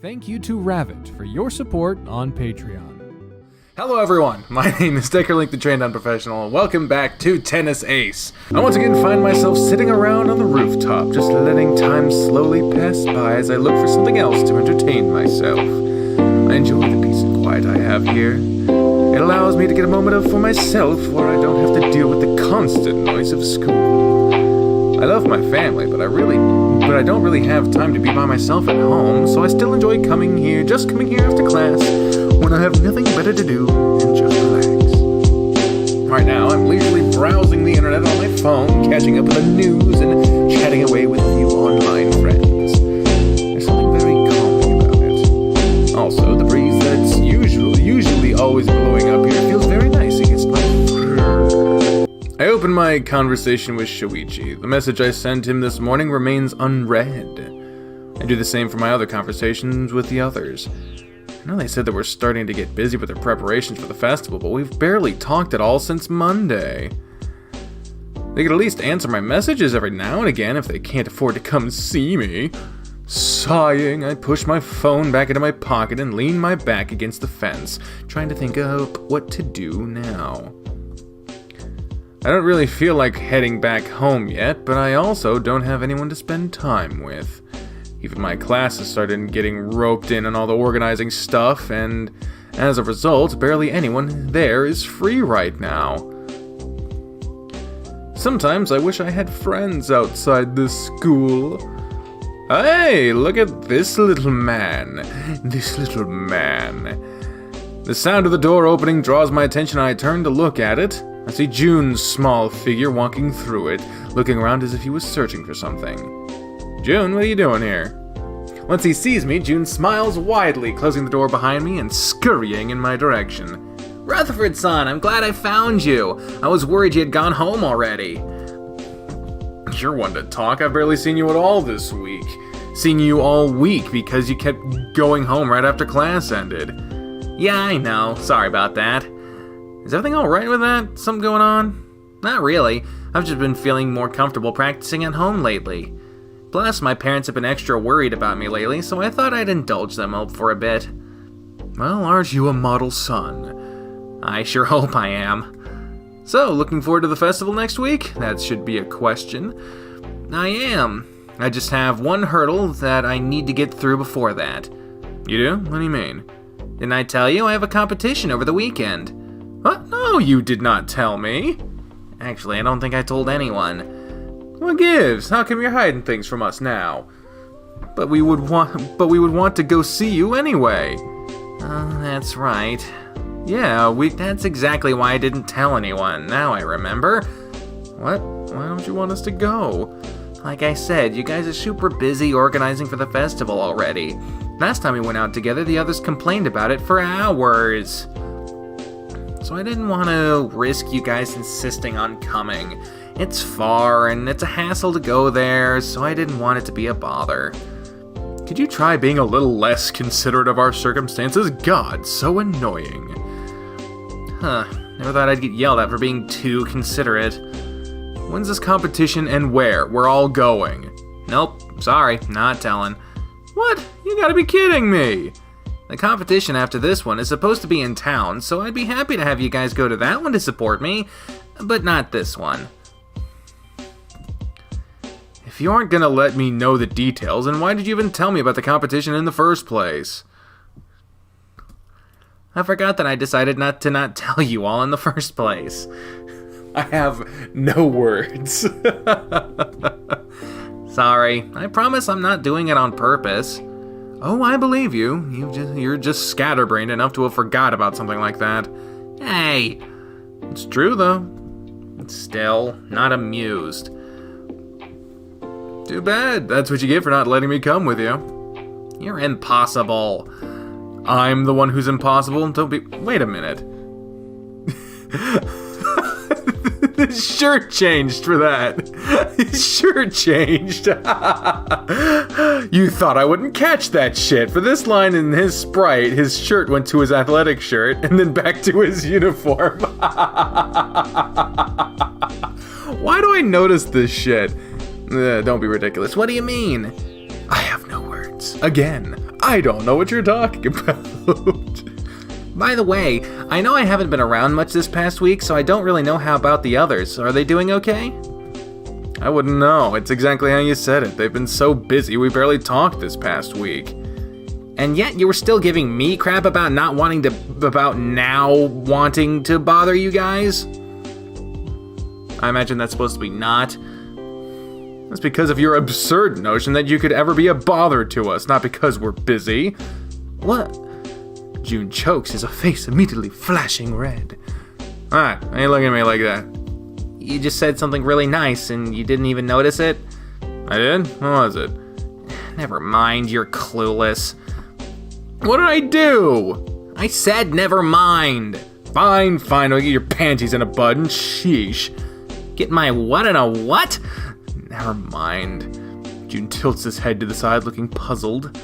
Thank you to Ravit for your support on Patreon. Hello everyone, my name is Deckerlink the Trained Unprofessional, and welcome back to Tennis Ace. I once again find myself sitting around on the rooftop, just letting time slowly pass by as I look for something else to entertain myself. I enjoy the peace and quiet I have here. It allows me to get a moment for myself where I don't have to deal with the constant noise of school. I love my family, but I don't really have time to be by myself at home, so I still enjoy coming here after class, when I have nothing better to do than just relax. Right now, I'm leisurely browsing the internet on my phone, catching up with the news, and chatting away with a few online friends. There's something very calming about it. Also, the breeze that's usually always blowing up here feels very nice against my fur. I open my conversation with Shoichi. The message I sent him this morning remains unread. I do the same for my other conversations with the others. I know they said that we're starting to get busy with their preparations for the festival, but we've barely talked at all since Monday. They could at least answer my messages every now and again if they can't afford to come see me. Sighing, I push my phone back into my pocket and lean my back against the fence, trying to think of what to do now. I don't really feel like heading back home yet, but I also don't have anyone to spend time with. Even my classes started getting roped in on all the organizing stuff, and as a result, barely anyone there is free right now. Sometimes I wish I had friends outside this school. Hey, look at this little man. The sound of the door opening draws my attention and I turn to look at it. I see June's small figure walking through it, looking around as if he was searching for something. June, what are you doing here? Once he sees me, June smiles widely, closing the door behind me and scurrying in my direction. Rutherford-san, I'm glad I found you. I was worried you had gone home already. You're one to talk. I've barely seen you at all this week. Seen you all week because you kept going home right after class ended. Yeah, I know. Sorry about that. Is everything alright with that? Something going on? Not really. I've just been feeling more comfortable practicing at home lately. Plus, my parents have been extra worried about me lately, so I thought I'd indulge them for a bit. Well, aren't you a model son? I sure hope I am. So, looking forward to the festival next week? That should be a question. I am. I just have one hurdle that I need to get through before that. You do? What do you mean? Didn't I tell you I have a competition over the weekend? What? No, you did not tell me. Actually, I don't think I told anyone. What gives? How come you're hiding things from us now? But we would want to go see you anyway. That's right. Yeah, That's exactly why I didn't tell anyone. Now I remember. What? Why don't you want us to go? Like I said, you guys are super busy organizing for the festival already. Last time we went out together, the others complained about it for hours. So I didn't want to risk you guys insisting on coming. It's far, and it's a hassle to go there, so I didn't want it to be a bother. Could you try being a little less considerate of our circumstances? God, so annoying. Never thought I'd get yelled at for being too considerate. When's this competition and where? We're all going. Nope, sorry, not telling. What? You gotta be kidding me. The competition after this one is supposed to be in town, so I'd be happy to have you guys go to that one to support me, but not this one. If you aren't gonna let me know the details, then why did you even tell me about the competition in the first place? I forgot that I decided not to tell you all in the first place. I have no words. Sorry, I promise I'm not doing it on purpose. Oh, I believe you. You're just scatterbrained enough to have forgot about something like that. Hey! It's true, though. Still, not amused. Too bad. That's what you get for not letting me come with you. You're impossible. I'm the one who's impossible? Wait a minute. The shirt changed for that. His shirt changed. You thought I wouldn't catch that shit. For this line in his sprite, his shirt went to his athletic shirt and then back to his uniform. Why do I notice this shit? Don't be ridiculous. What do you mean? I have no words. sports. Again, I don't know what you're talking about. By the way, I know I haven't been around much this past week, so I don't really know how about the others. Are they doing okay? I wouldn't know. It's exactly how you said it. They've been so busy, we barely talked this past week. And yet you were still giving me crap about now wanting to bother you guys? I imagine that's supposed to be not. That's because of your absurd notion that you could ever be a bother to us, not because we're busy. What? June chokes, his face immediately flashing red. Alright, ain't looking at me like that. You just said something really nice and you didn't even notice it? I did? What was it? Never mind, you're clueless. What did I do? I said never mind. Fine, I'll get your panties in a button. Sheesh. Get my what in a what? Never mind. June tilts his head to the side, looking puzzled.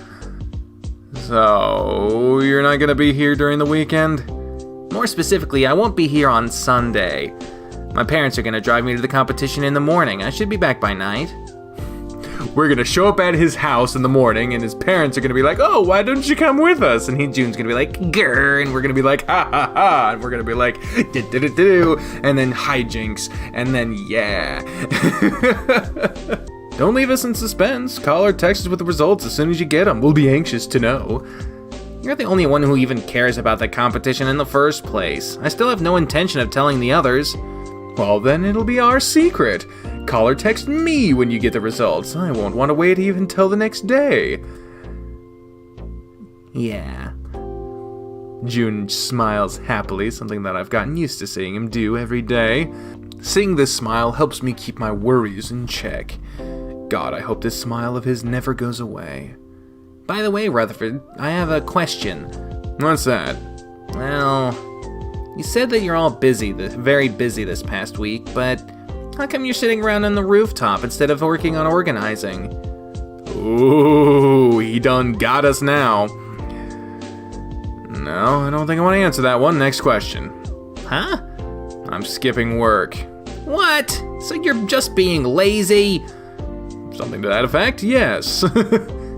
So, you're not gonna be here during the weekend? More specifically, I won't be here on Sunday. My parents are gonna drive me to the competition in the morning. I should be back by night. We're gonna show up at his house in the morning, and his parents are gonna be like, "Oh, why don't you come with us?" And June's gonna be like, "Grr," and we're gonna be like, "Ha ha ha," and we're gonna be like, "Do," and then hijinks, and then yeah. Don't leave us in suspense. Call or text us with the results as soon as you get them. We'll be anxious to know. You're the only one who even cares about the competition in the first place. I still have no intention of telling the others. Well, then it'll be our secret. Call or text me when you get the results. I won't want to wait even till the next day. Yeah. June smiles happily, something that I've gotten used to seeing him do every day. Seeing this smile helps me keep my worries in check. God, I hope this smile of his never goes away. By the way, Rutherford, I have a question. What's that? Well, you said that you're all busy, very busy this past week, but how come you're sitting around on the rooftop instead of working on organizing? Ooh, he done got us now. No, I don't think I want to answer that one. Next question. Huh? I'm skipping work. What? So you're just being lazy? Something to that effect, yes.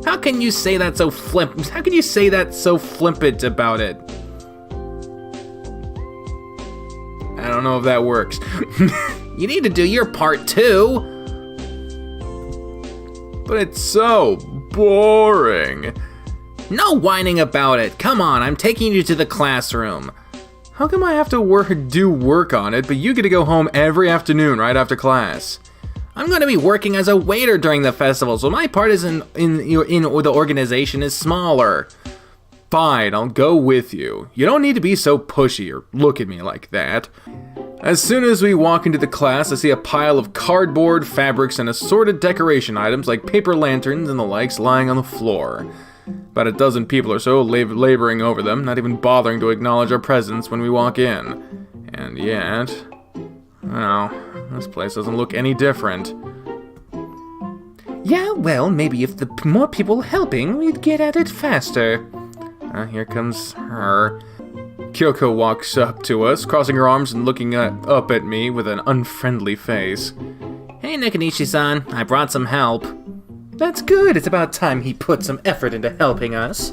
How can you say that so flippant about it? I don't know if that works. You need to do your part too. But it's so boring. No whining about it. Come on, I'm taking you to the classroom. How come I have to do work on it, but you get to go home every afternoon right after class? I'm going to be working as a waiter during the festival, so my part in the organization is smaller. Fine, I'll go with you. You don't need to be so pushy or look at me like that. As soon as we walk into the class, I see a pile of cardboard, fabrics, and assorted decoration items like paper lanterns and the likes lying on the floor. About a dozen people or so laboring over them, not even bothering to acknowledge our presence when we walk in. And yet, well, this place doesn't look any different. Yeah, well, maybe if the more people helping, we'd get at it faster. Here comes her. Kyoko walks up to us, crossing her arms and looking up at me with an unfriendly face. Hey, Nakanishi-san, I brought some help. That's good. It's about time he put some effort into helping us.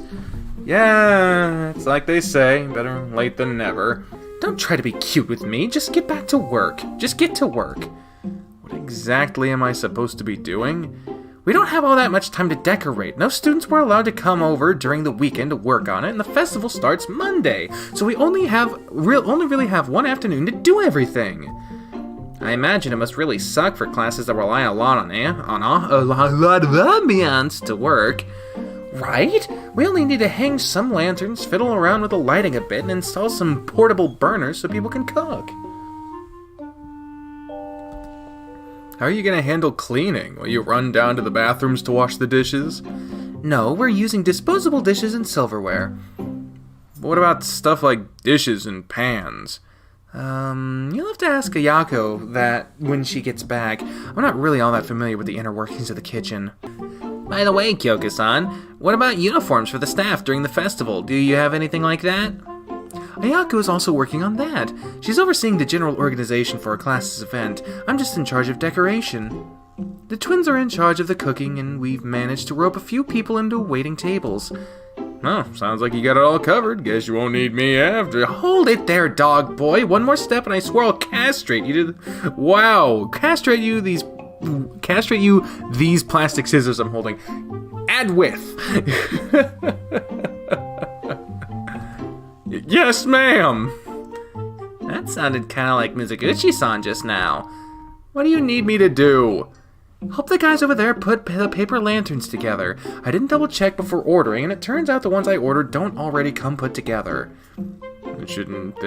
Yeah, it's like they say, better late than never. Don't try to be cute with me. Just get back to work. Just get to work. What exactly am I supposed to be doing? We don't have all that much time to decorate. No students were allowed to come over during the weekend to work on it, and the festival starts Monday. So we only really have one afternoon to do everything. I imagine it must really suck for classes that rely a lot on a lot of ambiance to work. Right? We only need to hang some lanterns, fiddle around with the lighting a bit, and install some portable burners so people can cook. How are you going to handle cleaning? Will you run down to the bathrooms to wash the dishes? No, we're using disposable dishes and silverware. What about stuff like dishes and pans? You'll have to ask Ayako that when she gets back. I'm not really all that familiar with the inner workings of the kitchen. By the way, Kyoka-san, what about uniforms for the staff during the festival? Do you have anything like that? Ayako is also working on that. She's overseeing the general organization for our class's event. I'm just in charge of decoration. The twins are in charge of the cooking, and we've managed to rope a few people into waiting tables. Oh, sounds like you got it all covered. Guess you won't need me after. Hold it there, dog boy. One more step and I swear I'll castrate you. Wow. Castrate you these plastic scissors I'm holding. Add width. Yes, ma'am. That sounded kind of like Mizuguchi-san just now. What do you need me to do? Help the guys over there put the paper lanterns together. I didn't double check before ordering, and it turns out the ones I ordered don't already come put together. Shouldn't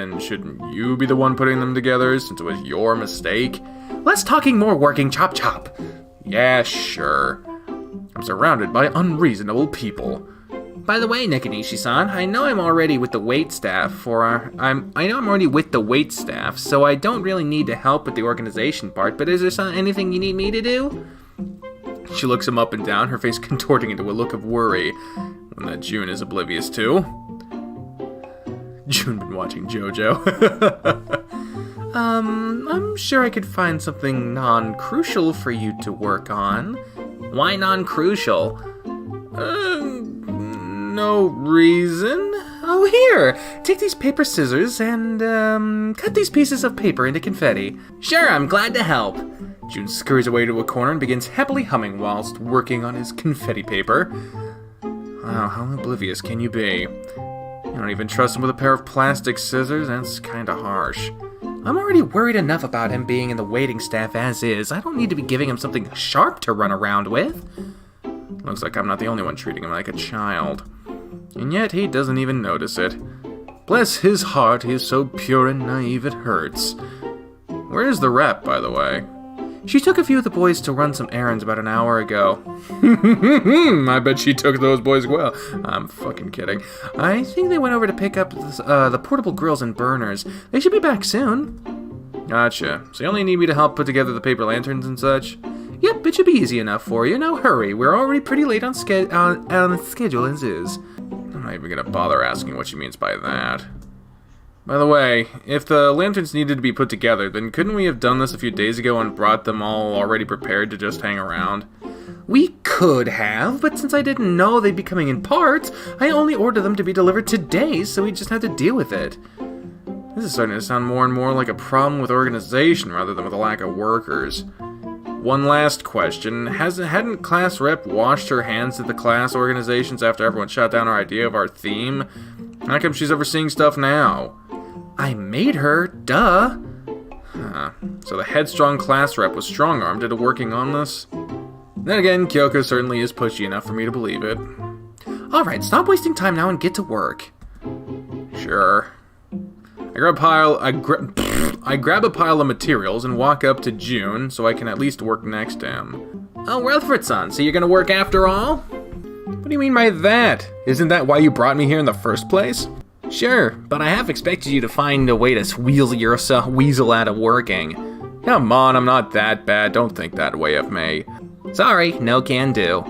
you be the one putting them together, since it was your mistake? Less talking, more working, chop chop. Yeah, sure. I'm surrounded by unreasonable people. By the way, Nakanishi-san, I know I'm already with the wait staff so I don't really need to help with the organization part, but is there anything you need me to do? She looks him up and down, her face contorting into a look of worry, one that June is oblivious to. June been watching JoJo. I'm sure I could find something non-crucial for you to work on. Why non-crucial? No reason. Oh, here! Take these paper scissors and, cut these pieces of paper into confetti. Sure, I'm glad to help. June scurries away to a corner and begins happily humming whilst working on his confetti paper. Wow, how oblivious can you be? You don't even trust him with a pair of plastic scissors? That's kinda harsh. I'm already worried enough about him being in the waiting staff as is. I don't need to be giving him something sharp to run around with. Looks like I'm not the only one treating him like a child. And yet he doesn't even notice it. Bless his heart, he is so pure and naive it hurts. Where's the rep, by the way? She took a few of the boys to run some errands about an hour ago. I bet she took those boys well. I'm fucking kidding. I think they went over to pick up the portable grills and burners. They should be back soon. Gotcha. So you only need me to help put together the paper lanterns and such? Yep, it should be easy enough for you. Now hurry, we're already pretty late on schedule as is. I'm not even gonna bother asking what she means by that. By the way, if the lanterns needed to be put together, then couldn't we have done this a few days ago and brought them all already prepared to just hang around? We could have, but since I didn't know they'd be coming in parts, I only ordered them to be delivered today, so we just had to deal with it. This is starting to sound more and more like a problem with organization rather than with a lack of workers. One last question. Hadn't class rep washed her hands at the class organizations after everyone shot down our idea of our theme? How come she's overseeing stuff now? I made her, duh. So the headstrong class rep was strong-armed into working on this? Then again, Kyoko certainly is pushy enough for me to believe it. Alright, stop wasting time now and get to work. Sure. I grab a pile of materials and walk up to June so I can at least work next to him. Oh, Rutherford-san, so you're gonna work after all? What do you mean by that? Isn't that why you brought me here in the first place? Sure, but I have expected you to find a way to weasel out of working. Come on, I'm not that bad. Don't think that way of me. Sorry, no can do.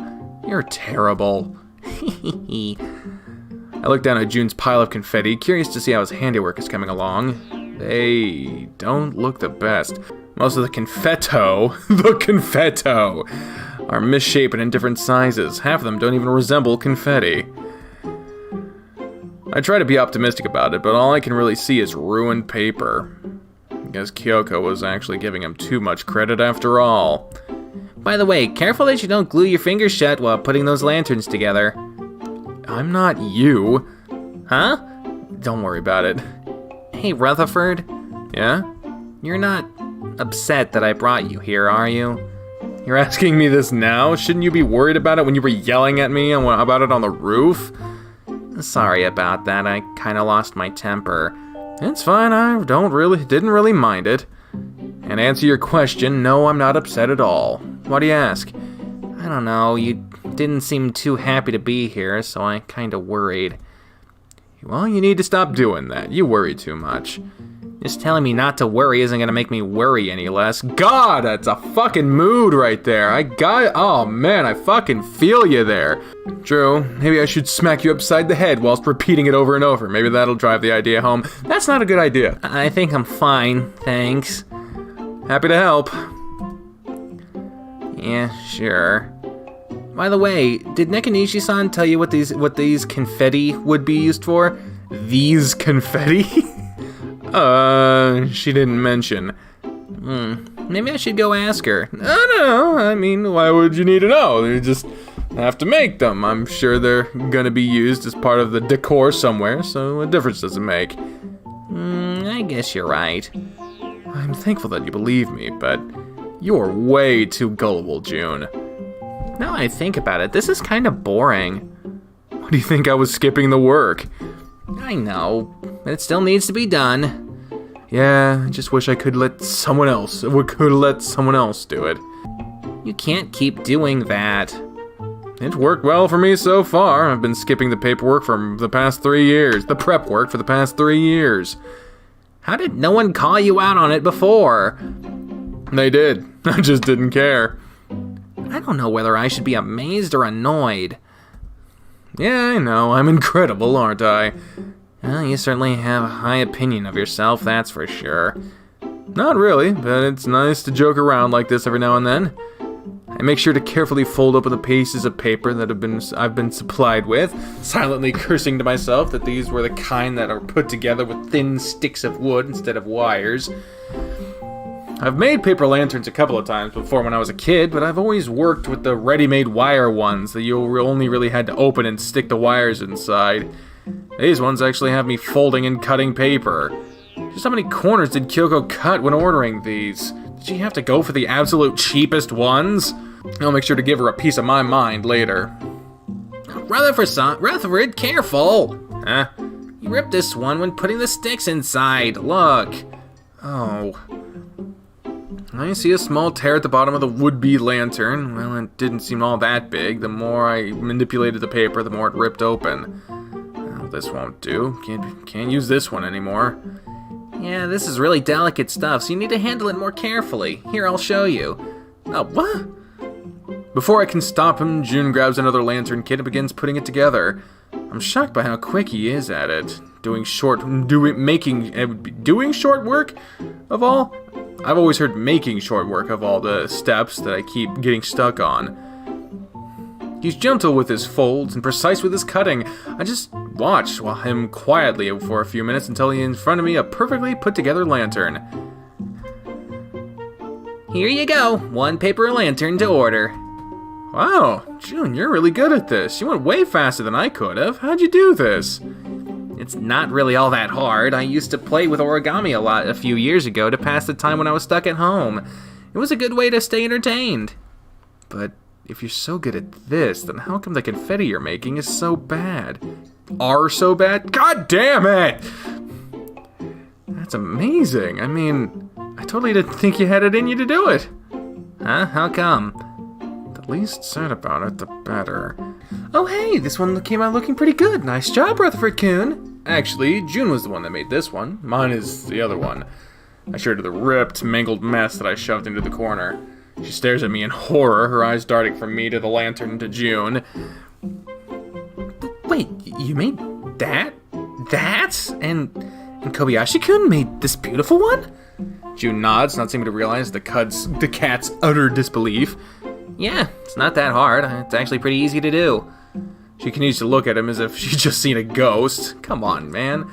You're terrible. I look down at June's pile of confetti, curious to see how his handiwork is coming along. They don't look the best. Most of the confetto, are misshapen in different sizes. Half of them don't even resemble confetti. I try to be optimistic about it, but all I can really see is ruined paper. I guess Kyoko was actually giving him too much credit after all. By the way, careful that you don't glue your fingers shut while putting those lanterns together. I'm not you. Huh? Don't worry about it. Hey, Rutherford. Yeah? You're not upset that I brought you here, are you? You're asking me this now? Shouldn't you be worried about it when you were yelling at me about it on the roof? Sorry about that. I kind of lost my temper. It's fine. I didn't really mind it. And answer your question, no, I'm not upset at all. Why do you ask? I don't know. You didn't seem too happy to be here, so I kind of worried. Well, you need to stop doing that. You worry too much. Just telling me not to worry isn't going to make me worry any less. God, that's a fucking mood right there. Oh man, I fucking feel you there. True, maybe I should smack you upside the head whilst repeating it over and over. Maybe that'll drive the idea home. That's not a good idea. I think I'm fine, thanks. Happy to help. Yeah, sure. By the way, did Nekanishi-san tell you what these confetti would be used for? These confetti? She didn't mention. Maybe I should go ask her. No, I mean, why would you need to know? You just have to make them. I'm sure they're gonna be used as part of the decor somewhere, so what difference does it make? I guess you're right. I'm thankful that you believe me, but you're way too gullible, June. Now I think about it, this is kind of boring. What do you think I was skipping the work? I know, but it still needs to be done. Yeah, I just wish I could let someone else do it. You can't keep doing that. It's worked well for me so far. I've been skipping the paperwork for the past 3 years, the prep work for the past 3 years. How did no one call you out on it before? They did. I just didn't care. I don't know whether I should be amazed or annoyed. Yeah, I know. I'm incredible, aren't I? Well, you certainly have a high opinion of yourself, that's for sure. Not really, but it's nice to joke around like this every now and then. I make sure to carefully fold open the pieces of paper that I've been supplied with, silently cursing to myself that these were the kind that are put together with thin sticks of wood instead of wires. I've made paper lanterns a couple of times before when I was a kid, but I've always worked with the ready-made wire ones that you only really had to open and stick the wires inside. These ones actually have me folding and cutting paper. Just how many corners did Kyoko cut when ordering these? Did she have to go for the absolute cheapest ones? I'll make sure to give her a piece of my mind later. Rutherford, careful! Huh? You ripped this one when putting the sticks inside. Look. Oh. I see a small tear at the bottom of the would-be lantern. Well, it didn't seem all that big. The more I manipulated the paper, the more it ripped open. Well, this won't do. Can't use this one anymore. Yeah, this is really delicate stuff, so you need to handle it more carefully. Here, I'll show you. Oh, what? Before I can stop him, June grabs another lantern kit and begins putting it together. I'm shocked by how quick he is at it. Doing short work of all? I've always heard making short work of all the steps that I keep getting stuck on. He's gentle with his folds and precise with his cutting. I just watch while him quietly for a few minutes until he in front of me a perfectly put together lantern. Here you go, 1 paper lantern to order. Wow, June, you're really good at this. You went way faster than I could have. How'd you do this? It's not really all that hard. I used to play with origami a few years ago to pass the time when I was stuck at home. It was a good way to stay entertained. But if you're so good at this, then how come the confetti you're making is so bad? Are so bad? God damn it! That's amazing. I mean, I totally didn't think you had it in you to do it. Huh? How come? The least said about it, the better. Oh hey, this one came out looking pretty good. Nice job, Rutherford-kun. Actually, June was the one that made this one. Mine is the other one. I showed her the ripped, mangled mess that I shoved into the corner. She stares at me in horror, her eyes darting from me to the lantern to June. Wait, you made that? That? And Kobayashi-kun made this beautiful one? June nods, not seeming to realize the cat's utter disbelief. Yeah, it's not that hard. It's actually pretty easy to do. She continues to look at him as if she'd just seen a ghost. Come on, man.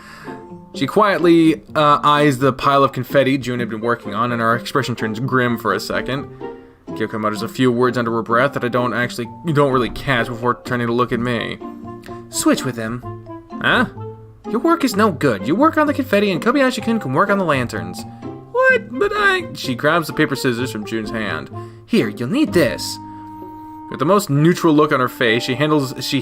She quietly eyes the pile of confetti June had been working on, and her expression turns grim for a second. Kyoko mutters a few words under her breath that you don't really catch before turning to look at me. Switch with him. Huh? Your work is no good. You work on the confetti and Kobayashi-kun can work on the lanterns. What? But She grabs the paper scissors from June's hand. Here, you'll need this. With the most neutral look on her face, she handles me?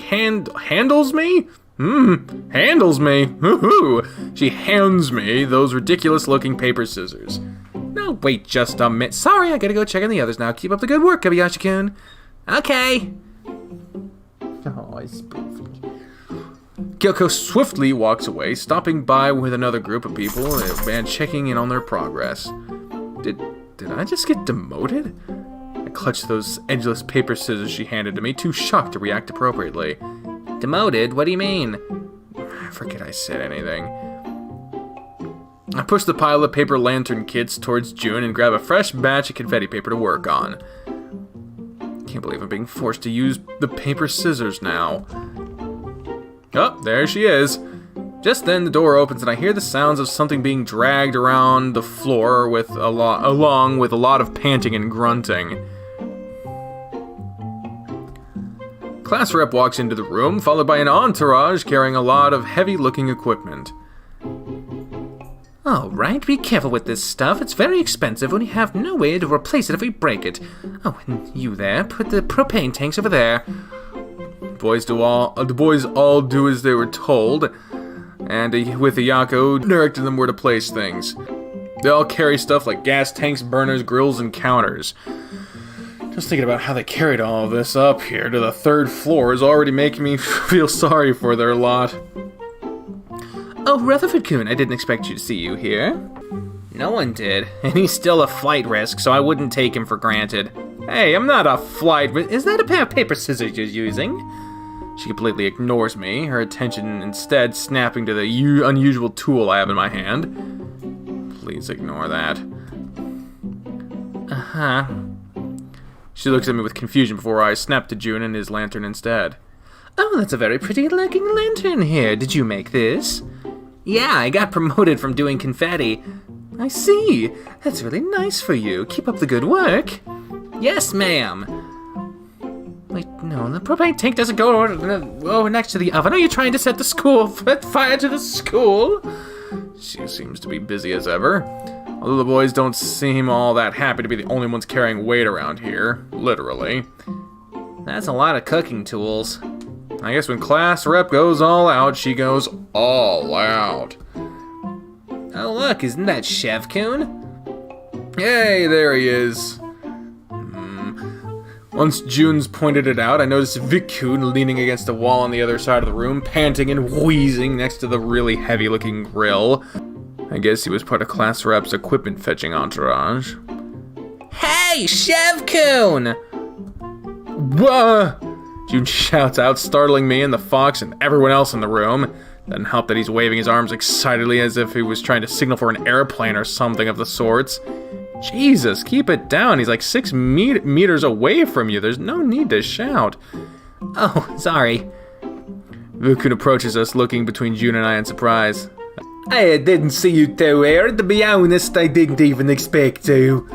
Handles me? Woohoo! She hands me those ridiculous-looking paper scissors. No, wait just a minute. Sorry, I gotta go check on the others now. Keep up the good work, Kobayashi-kun. Okay. Oh, I spoofed. Kyoko swiftly walks away, stopping by with another group of people and checking in on their progress. Did I just get demoted? I clutched those edgeless paper scissors she handed to me, too shocked to react appropriately. Demoted? What do you mean? I forget I said anything. I push the pile of paper lantern kits towards June and grab a fresh batch of confetti paper to work on. Can't believe I'm being forced to use the paper scissors now. Oh, there she is. Just then the door opens and I hear the sounds of something being dragged around the floor along with a lot of panting and grunting. Class rep walks into the room, followed by an entourage carrying a lot of heavy-looking equipment. All right, be careful with this stuff. It's very expensive when you have no way to replace it if we break it. Oh, and you there, put the propane tanks over there. The boys all do as they were told, and with Ayako directed them where to place things. They all carry stuff like gas tanks, burners, grills, and counters. Just thinking about how they carried all of this up here to the 3rd floor is already making me feel sorry for their lot. Oh, Rutherford-kun, I didn't expect you to see you here. No one did, and he's still a flight risk, so I wouldn't take him for granted. Hey, I'm not a flight risk. Is that a pair of paper scissors you're using? She completely ignores me, her attention instead snapping to the unusual tool I have in my hand. Please ignore that. Uh-huh. She looks at me with confusion before I snap to June and his lantern instead. Oh, that's a very pretty looking lantern here. Did you make this? Yeah, I got promoted from doing confetti. I see. That's really nice for you. Keep up the good work. Yes, ma'am. Wait, no, the propane tank doesn't go next to the oven. Are you trying to set the school fire to the school? She seems to be busy as ever. Although the boys don't seem all that happy to be the only ones carrying weight around here. Literally. That's a lot of cooking tools. I guess when class rep goes all out, she goes all out. Oh, look, isn't that Chef-kun? Hey, there he is. Once June's pointed it out, I noticed Vic-kun leaning against a wall on the other side of the room, panting and wheezing next to the really heavy-looking grill. I guess he was part of class rep's equipment fetching entourage. Hey, Chef-kun! Whoa! June shouts out, startling me and the fox and everyone else in the room. Doesn't help that he's waving his arms excitedly as if he was trying to signal for an airplane or something of the sorts. Jesus, keep it down. He's like 6 meters away from you. There's no need to shout. Oh, sorry. Vic-kun approaches us, looking between June and I in surprise. I didn't see you two here. To be honest, I didn't even expect to.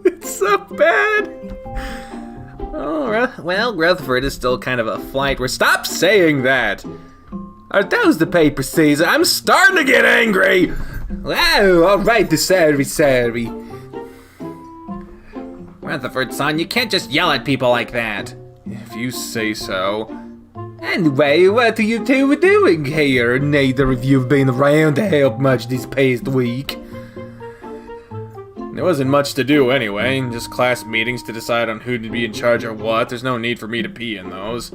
It's so bad. Oh, well, Rutherford is still kind of a flight risk. Stop saying that. Are those the paper scissors? I'm starting to get angry. Oh, alright, sorry. Rutherford-san, you can't just yell at people like that. If you say so. Anyway, what are you two doing here? Neither of you have been around to help much this past week. There wasn't much to do anyway, just class meetings to decide on who to be in charge of what. There's no need for me to pee in those.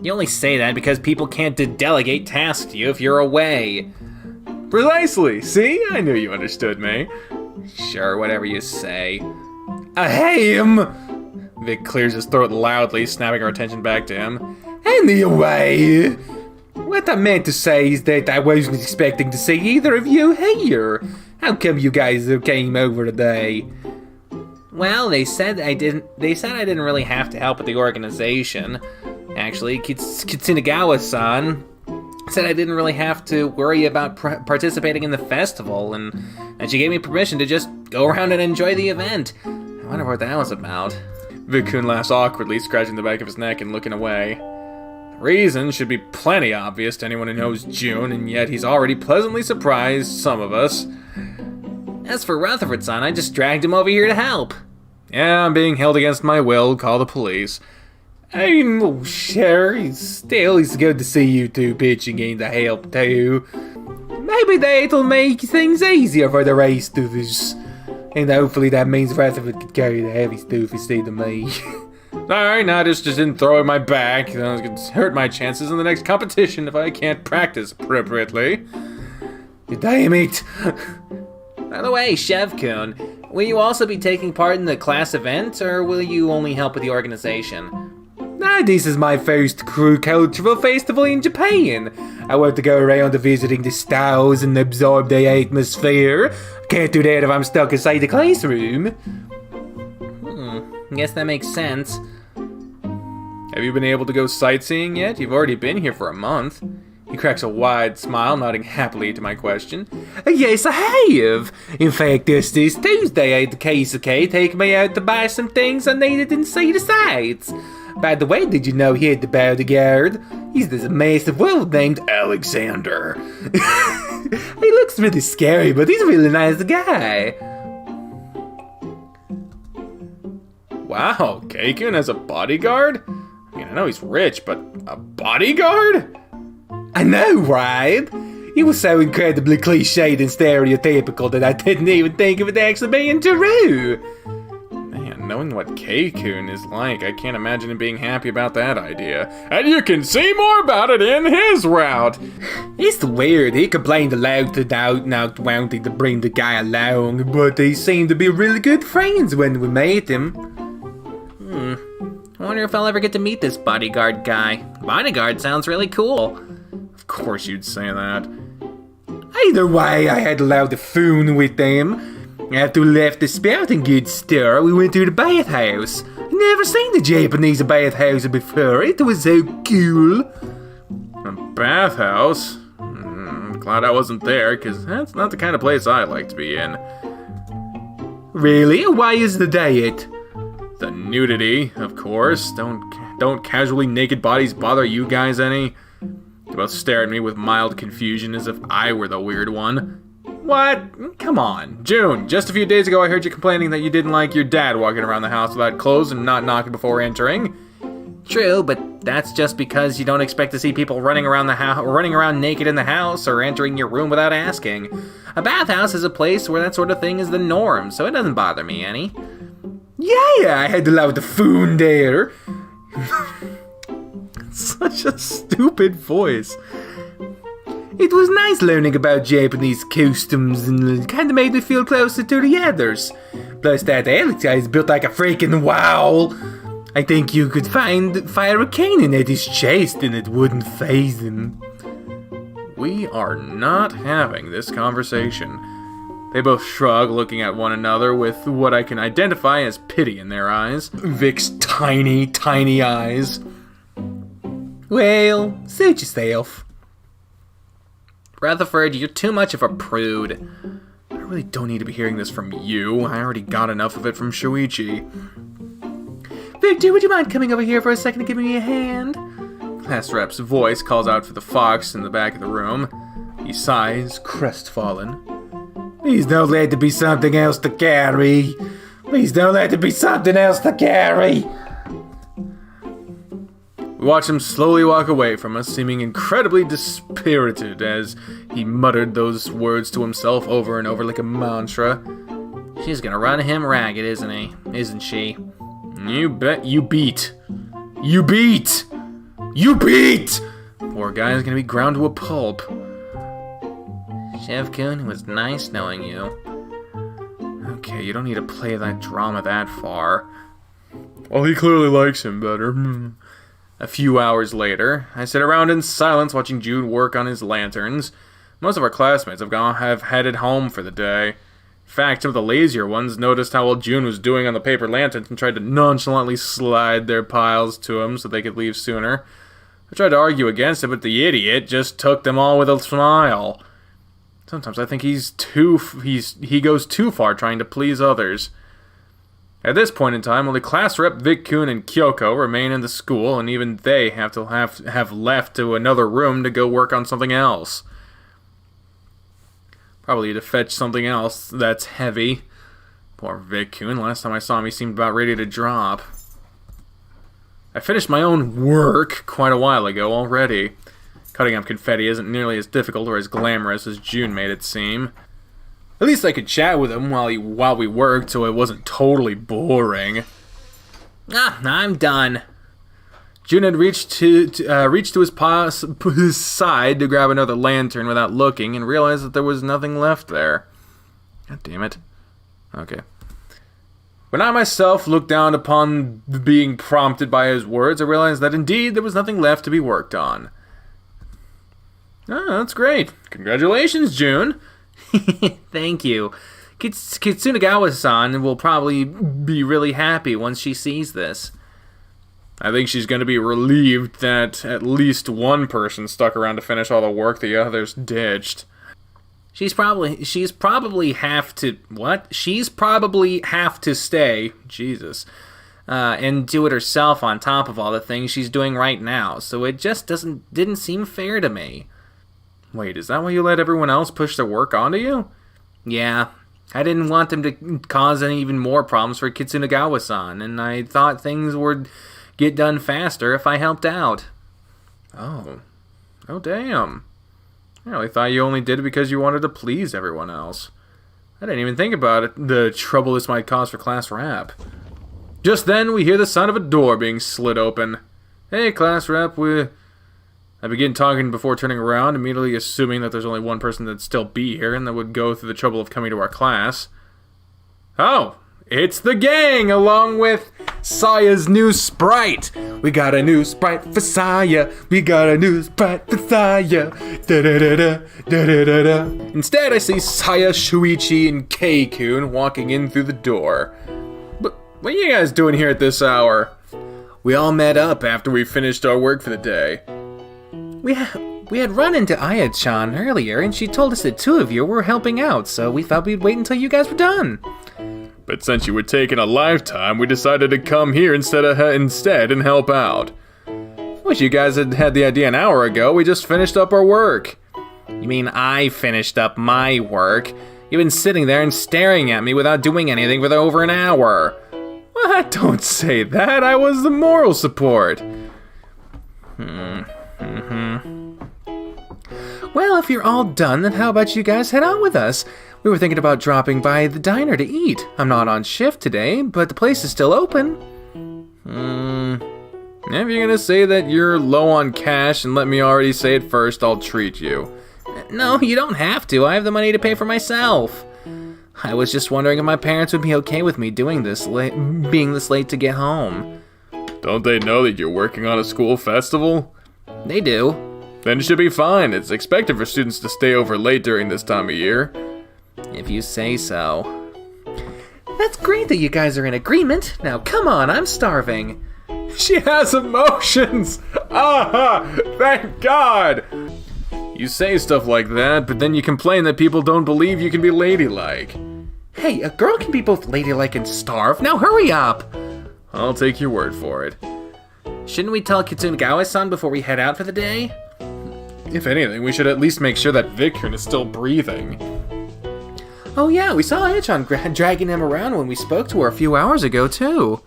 You only say that because people can't delegate tasks to you if you're away. Precisely. See? I knew you understood me. Sure, whatever you say. Ahem! Vic clears his throat loudly, snapping our attention back to him. Anyway, what I meant to say is that I wasn't expecting to see either of you here. How come you guys came over today? Well, they said I didn't really have to help with the organization. Actually, Kitsunagawa-san said I didn't really have to worry about participating in the festival, and she gave me permission to just go around and enjoy the event. I wonder what that was about. Vic-kun laughs awkwardly, scratching the back of his neck and looking away. The reason should be plenty obvious to anyone who knows June, and yet he's already pleasantly surprised some of us. As for Rutherford-san, I just dragged him over here to help. Yeah, I'm being held against my will. Call the police. I'm sure it's good to see you two pitching in to help too. Maybe that'll make things easier for the rest of us. And hopefully that means Rutherford can carry the heavy stuff instead of me. Sorry, no, just didn't throw it my back. It's going to hurt my chances in the next competition if I can't practice appropriately. Damn it! By the way, Chef-kun, will you also be taking part in the class event, or will you only help with the organization? This is my first crew cultural festival in Japan. I want to go around visiting the stalls and absorb the atmosphere. Can't do that if I'm stuck inside the classroom. guess that makes sense. Have you been able to go sightseeing yet? You've already been here for a month. He cracks a wide smile, nodding happily to my question. Yes, I have. In fact, just this Tuesday I had the KCK take me out to buy some things I needed and see the sights. By the way, did you know he had the bodyguard? He's this massive wolf named Alexander. He looks really scary, but he's a really nice guy. Wow, Keikun has a bodyguard? I mean, I know he's rich, but a bodyguard? I know, right? It was so incredibly cliched and stereotypical that I didn't even think of it actually being true. Man, knowing what Keikun is like, I can't imagine him being happy about that idea. And you can see more about it in his route. It's weird. He complained aloud about not wanting to bring the guy along, but they seemed to be really good friends when we met him. I wonder if I'll ever get to meet this bodyguard guy. Bodyguard sounds really cool. Of course you'd say that. Either way, I had allowed the phone with them. After we left the spouting goods store, we went to the bathhouse. Never seen the Japanese bathhouse before. It was so cool. A bathhouse? I'm glad I wasn't there, because that's not the kind of place I like to be in. Really? Why is the diet? The nudity, of course. Don't casually naked bodies bother you guys any? They both stare at me with mild confusion as if I were the weird one. What? Come on. June, just a few days ago I heard you complaining that you didn't like your dad walking around the house without clothes and not knocking before entering. True, but that's just because you don't expect to see people running around naked in the house or entering your room without asking. A bathhouse is a place where that sort of thing is the norm, so it doesn't bother me any. Yeah, I had allowed the phone there. Such a stupid voice. It was nice learning about Japanese customs and kind of made me feel closer to the others. Plus that Alex guy is built like a freaking wall. I think you could fire a cannon at his chest and it wouldn't faze him. We are not having this conversation. They both shrug, looking at one another with what I can identify as pity in their eyes. Vic's tiny, tiny eyes. Well, suit yourself. Rutherford, you're too much of a prude. I really don't need to be hearing this from you. I already got enough of it from Shuichi. Victor, would you mind coming over here for a second and giving me a hand? Class rep's voice calls out for the fox in the back of the room. He sighs, crestfallen. Please don't let there be something else to carry. Please don't let there be something else to carry. We watch him slowly walk away from us, seeming incredibly dispirited as he muttered those words to himself over and over like a mantra. She's gonna run him ragged, isn't she? You bet you beat. You beat! You beat! Poor guy is gonna be ground to a pulp. Chef-kun, it was nice knowing you. Okay, you don't need to play that drama that far. Well, he clearly likes him better. A few hours later, I sit around in silence watching Jude work on his lanterns. Most of our classmates have headed home for the day. In fact, some of the lazier ones noticed how well June was doing on the paper lanterns and tried to nonchalantly slide their piles to him so they could leave sooner. I tried to argue against it, but the idiot just took them all with a smile. Sometimes I think he goes too far trying to please others. At this point in time, only class rep Vic-kun and Kyoko remain in the school, and even they have left to another room to go work on something else. Probably to fetch something else that's heavy. Poor Vic-kun, last time I saw him he seemed about ready to drop. I finished my own work quite a while ago already. Cutting up confetti isn't nearly as difficult or as glamorous as June made it seem. At least I could chat with him while we worked, so it wasn't totally boring. I'm done. June had reached to his side to grab another lantern without looking and realized that there was nothing left there. God damn it. Okay. When I myself looked down upon being prompted by his words, I realized that indeed there was nothing left to be worked on. Oh, that's great. Congratulations, June. Thank you. Kitsunagawa-san will probably be really happy once she sees this. I think she's going to be relieved that at least one person stuck around to finish all the work the others ditched. She's probably have to stay, Jesus, and do it herself on top of all the things she's doing right now, so it just didn't seem fair to me. Wait, is that why you let everyone else push their work onto you? Yeah, I didn't want them to cause any even more problems for Kitsunagawa-san, and I thought things would get done faster if I helped out. Oh damn. I really thought you only did it because you wanted to please everyone else. I didn't even think about it, the trouble this might cause for class rep. Just then, we hear the sound of a door being slid open. Hey, class rep, I begin talking before turning around, immediately assuming that there's only one person that'd still be here and that would go through the trouble of coming to our class. Oh, it's the gang, along with Saya's new sprite. We got a new sprite for Saya. We got a new sprite for Saya. Da-da-da-da, da-da-da-da. Instead, I see Saya, Shuichi, and Kei-kun walking in through the door. But what are you guys doing here at this hour? We all met up after we finished our work for the day. We had run into Aya-chan earlier, and she told us that two of you were helping out, so we thought we'd wait until you guys were done. But since you were taking a lifetime, we decided to come here instead and help out. Wish you guys had the idea an hour ago. We just finished up our work. You mean I finished up my work? You've been sitting there and staring at me without doing anything for over an hour. What? Don't say that. I was the moral support. Well, if you're all done, then how about you guys head out with us? We were thinking about dropping by the diner to eat. I'm not on shift today, but the place is still open. If you're gonna say that you're low on cash and let me already say it first, I'll treat you. No, you don't have to. I have the money to pay for myself. I was just wondering if my parents would be okay with me being this late to get home. Don't they know that you're working on a school festival? They do. Then it should be fine. It's expected for students to stay over late during this time of year. If you say so. That's great that you guys are in agreement. Now come on, I'm starving. She has emotions! Ah, thank God! You say stuff like that, but then you complain that people don't believe you can be ladylike. Hey, a girl can be both ladylike and starve. Now hurry up! I'll take your word for it. Shouldn't we tell Kitsunagawa-san before we head out for the day? If anything, we should at least make sure that Vivian is still breathing. Oh yeah, we saw Aya-chan dragging him around when we spoke to her a few hours ago, too.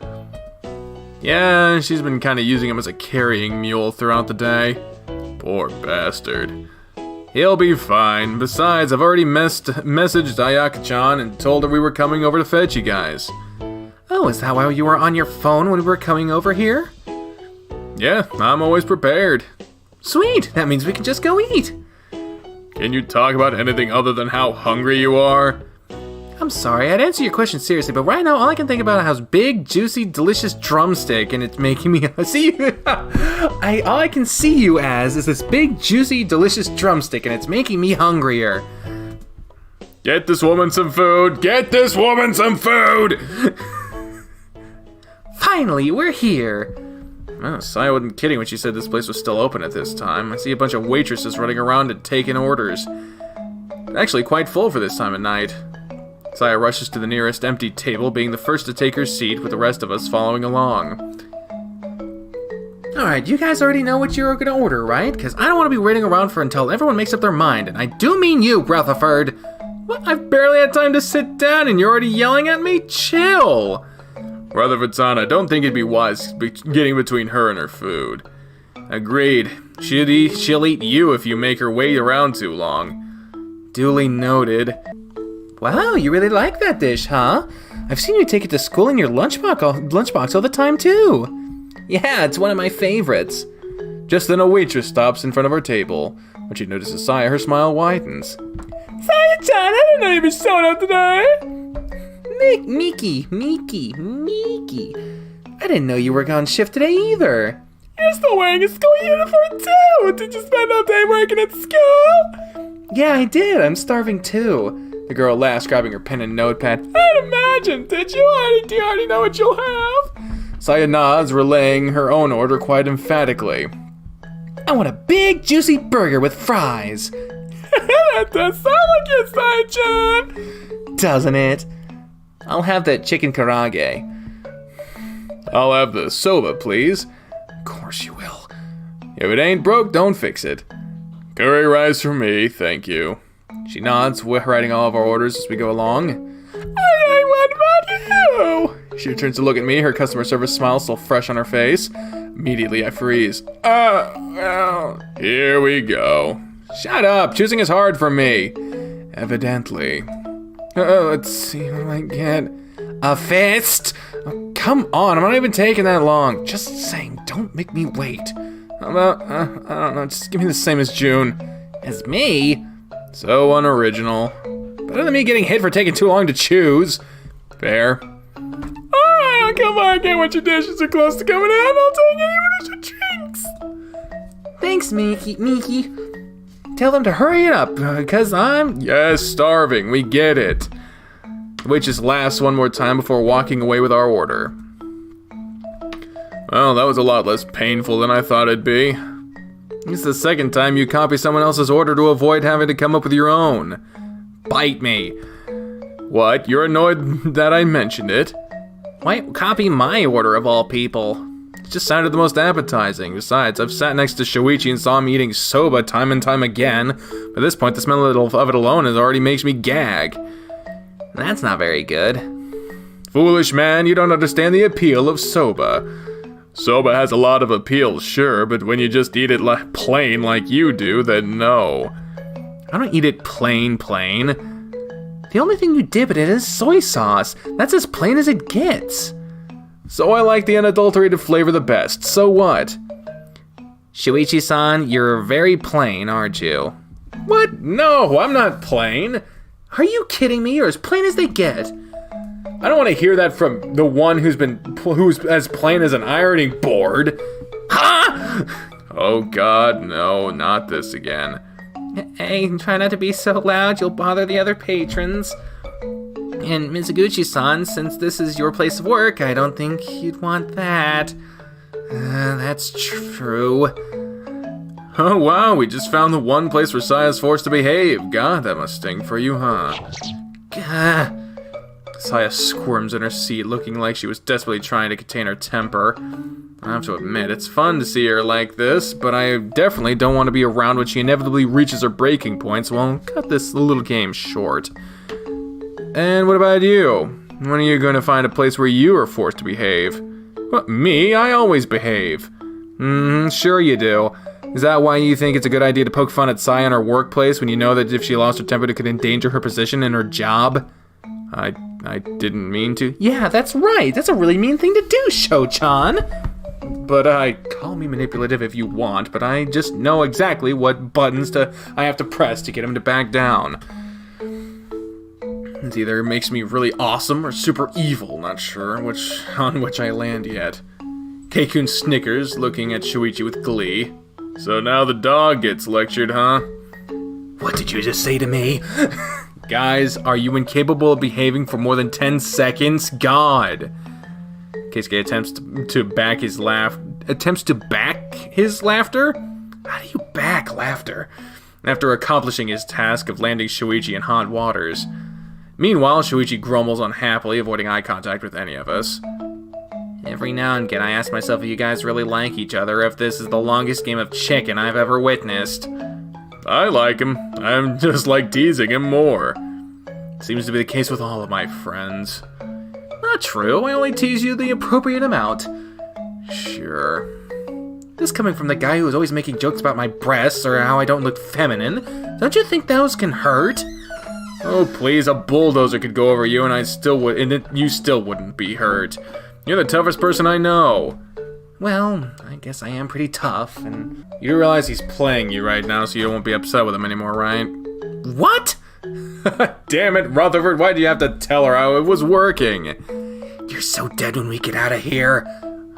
Yeah, she's been kind of using him as a carrying mule throughout the day. Poor bastard. He'll be fine. Besides, I've already messaged Ayaka-chan and told her we were coming over to fetch you guys. Oh, is that why you were on your phone when we were coming over here? Yeah, I'm always prepared. Sweet, that means we can just go eat. Can you talk about anything other than how hungry you are? I'm sorry, I'd answer your question seriously, but right now all I can think about is big, juicy, delicious drumstick, and it's making me all I can see you as is this big, juicy, delicious drumstick, and it's making me hungrier. Get this woman some food! Get this woman some food! Finally, we're here. Oh, Saya wasn't kidding when she said this place was still open at this time. I see a bunch of waitresses running around and taking orders. Actually quite full for this time of night. Saya rushes to the nearest empty table, being the first to take her seat, with the rest of us following along. Alright, you guys already know what you're gonna order, right? Because I don't want to be waiting around for until everyone makes up their mind, and I do mean you, Rutherford! What? I've barely had time to sit down and you're already yelling at me? Chill! Rutherford-san, I don't think it'd be wise getting between her and her food. Agreed. She'll eat you if you make her wait around too long. Duly noted. Wow, you really like that dish, huh? I've seen you take it to school in your lunchbox all the time, too. Yeah, it's one of my favorites. Just then a waitress stops in front of our table. When she notices Saya, her smile widens. Saya-chan, I didn't know you'd be showing up today. Miki. I didn't know you were on shift today either. You're still wearing a school uniform too! Did you spend all day working at school? Yeah, I did. I'm starving too. The girl laughs, grabbing her pen and notepad. I'd imagine, did you? Do you already know what you'll have? Saya nods, relaying her own order quite emphatically. I want a big, juicy burger with fries. That does sound like it, Saya-chan. Doesn't it? I'll have that chicken karage. I'll have the soba, please. Of course you will. If it ain't broke, don't fix it. Curry rice for me, thank you. She nods, writing all of our orders as we go along. Hey, what about you? She returns to look at me, her customer service smile still fresh on her face. Immediately, I freeze. Here we go. Shut up, choosing is hard for me. Evidently. Let's see what I get. A fist? Oh, come on, I'm not even taking that long. Just saying, don't make me wait. How about, I don't know, just give me the same as June. As me? So unoriginal. Better than me getting hit for taking too long to choose. Fair. Alright, I'll come by and get what your dishes are close to coming out. I'll take any orders for drinks. Thanks, Miki. Tell them to hurry it up, because I'm... Yes, starving, we get it. The waitress laughs one more time before walking away with our order. Well, that was a lot less painful than I thought it'd be. It's the second time you copy someone else's order to avoid having to come up with your own. Bite me. What, you're annoyed that I mentioned it? Why copy my order of all people? It just sounded the most appetizing. Besides, I've sat next to Shoichi and saw him eating soba time and time again. At this point, the smell of it alone already makes me gag. That's not very good. Foolish man, you don't understand the appeal of soba. Soba has a lot of appeal, sure, but when you just eat it plain like you do, then no. I don't eat it plain. The only thing you dip it in is soy sauce. That's as plain as it gets. So I like the unadulterated flavor the best, so what? Shuichi-san, you're very plain, aren't you? What? No, I'm not plain. Are you kidding me? You're as plain as they get. I don't want to hear that from the one who's as plain as an ironing board. Huh? Oh God, no, not this again. Hey, try not to be so loud, you'll bother the other patrons. And Mizuguchi-san, since this is your place of work, I don't think you'd want that. That's true. Oh wow, we just found the one place where Saya's forced to behave. God, that must sting for you, huh? Saya squirms in her seat, looking like she was desperately trying to contain her temper. I have to admit, it's fun to see her like this, but I definitely don't want to be around when she inevitably reaches her breaking point, so I'll cut this little game short. And what about you? When are you going to find a place where you are forced to behave? What, me? I always behave. Sure you do. Is that why you think it's a good idea to poke fun at Saya in her workplace when you know that if she lost her temper it could endanger her position and her job? I didn't mean to. Yeah, that's right. That's a really mean thing to do, Sho-chan. But call me manipulative if you want, but I just know exactly what buttons I have to press to get him to back down. It either makes me really awesome or super evil, not sure on which I land yet. Keikun snickers, looking at Shuichi with glee. So now the dog gets lectured, huh? What did you just say to me? Guys, are you incapable of behaving for more than 10 seconds? God! Keisuke attempts to back his laughter? How do you back laughter? After accomplishing his task of landing Shuichi in hot waters. Meanwhile, Shuichi grumbles unhappily, avoiding eye contact with any of us. Every now and again, I ask myself if you guys really like each other, if this is the longest game of chicken I've ever witnessed. I like him. I'm just like teasing him more. Seems to be the case with all of my friends. Not true, I only tease you the appropriate amount. Sure. This coming from the guy who was always making jokes about my breasts or how I don't look feminine. Don't you think those can hurt? Oh please, a bulldozer could go over you and you still wouldn't be hurt. You're the toughest person I know. Well, I guess I am pretty tough, and... You do realize he's playing you right now, so you won't be upset with him anymore, right? What? Damn it, Rutherford, why'd you have to tell her how it was working? You're so dead when we get out of here.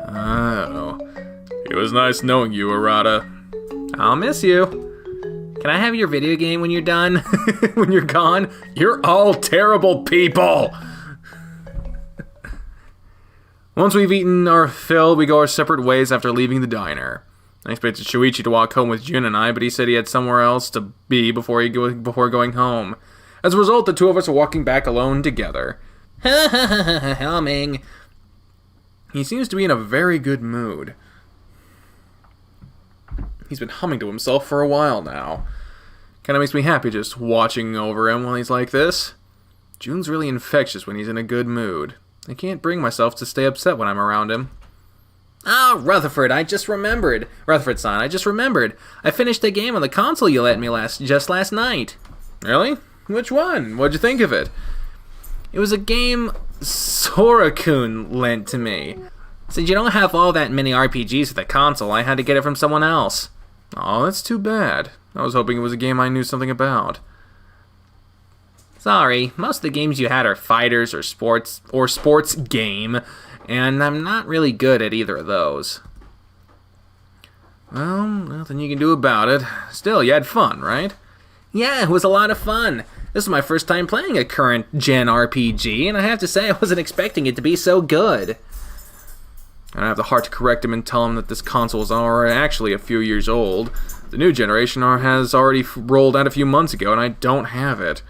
Oh. It was nice knowing you, Arata. I'll miss you. Can Can I have your video game when you're done? When you're gone? You're all terrible people! Once we've eaten our fill, we go our separate ways after leaving the diner. I expected Shuichi to walk home with Jun and I, but he said he had somewhere else to be before going home. As a result, the two of us are walking back alone together. Humming. He seems to be in a very good mood. He's been humming to himself for a while now. Kinda makes me happy just watching over him while he's like this. Jun's really infectious when he's in a good mood. I can't bring myself to stay upset when I'm around him. Ah, Rutherford, I just remembered. Rutherford-san, I just remembered. I finished the game on the console you lent me just last night. Really? Which one? What'd you think of it? It was a game Sora-kun lent to me. Since you don't have all that many RPGs for the console, I had to get it from someone else. Oh, that's too bad. I was hoping it was a game I knew something about. Sorry, most of the games you had are fighters or sports game, and I'm not really good at either of those. Well, nothing you can do about it. Still, you had fun, right? Yeah, it was a lot of fun. This is my first time playing a current-gen RPG, and I have to say I wasn't expecting it to be so good. And I have the heart to correct him and tell him that this console is actually a few years old. The new generation has already rolled out a few months ago, and I don't have it.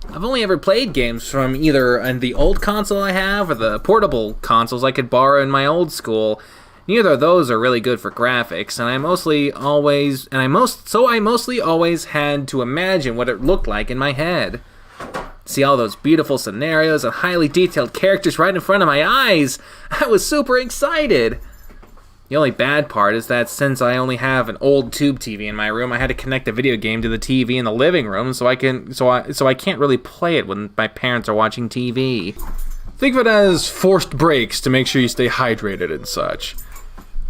I've only ever played games from either the old console I have or the portable consoles I could borrow in my old school. Neither of those are really good for graphics, and I mostly always had to imagine what it looked like in my head. See all those beautiful scenarios and highly detailed characters right in front of my eyes. I was super excited. The only bad part is that since I only have an old tube TV in my room, I had to connect the video game to the TV in the living room, so I can't really play it when my parents are watching TV. Think of it as forced breaks to make sure you stay hydrated and such.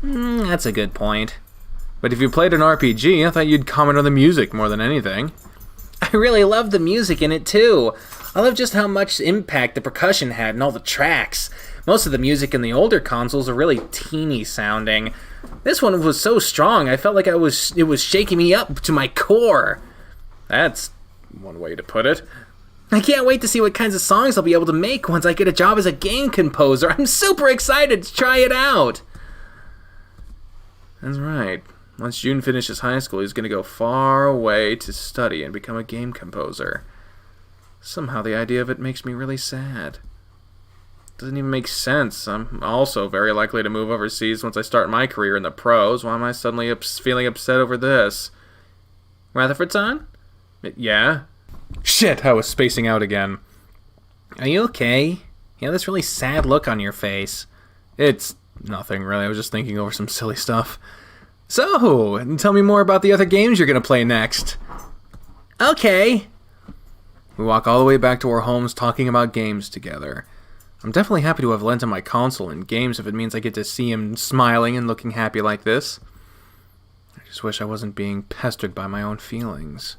That's a good point. But if you played an RPG, I thought you'd comment on the music more than anything. I really loved the music in it too. I love just how much impact the percussion had in all the tracks. Most of the music in the older consoles are really teeny sounding. This one was so strong, I felt like it was shaking me up to my core. That's one way to put it. I can't wait to see what kinds of songs I'll be able to make once I get a job as a game composer. I'm super excited to try it out. That's right. Once Jun finishes high school, he's going to go far away to study and become a game composer. Somehow the idea of it makes me really sad. Doesn't even make sense. I'm also very likely to move overseas once I start my career in the pros. Why am I suddenly feeling upset over this? Rutherford-san? Yeah? Shit, I was spacing out again. Are you okay? You have this really sad look on your face. It's nothing, really. I was just thinking over some silly stuff. So, tell me more about the other games you're going to play next. Okay. We walk all the way back to our homes talking about games together. I'm definitely happy to have lent him my console and games if it means I get to see him smiling and looking happy like this. I just wish I wasn't being pestered by my own feelings.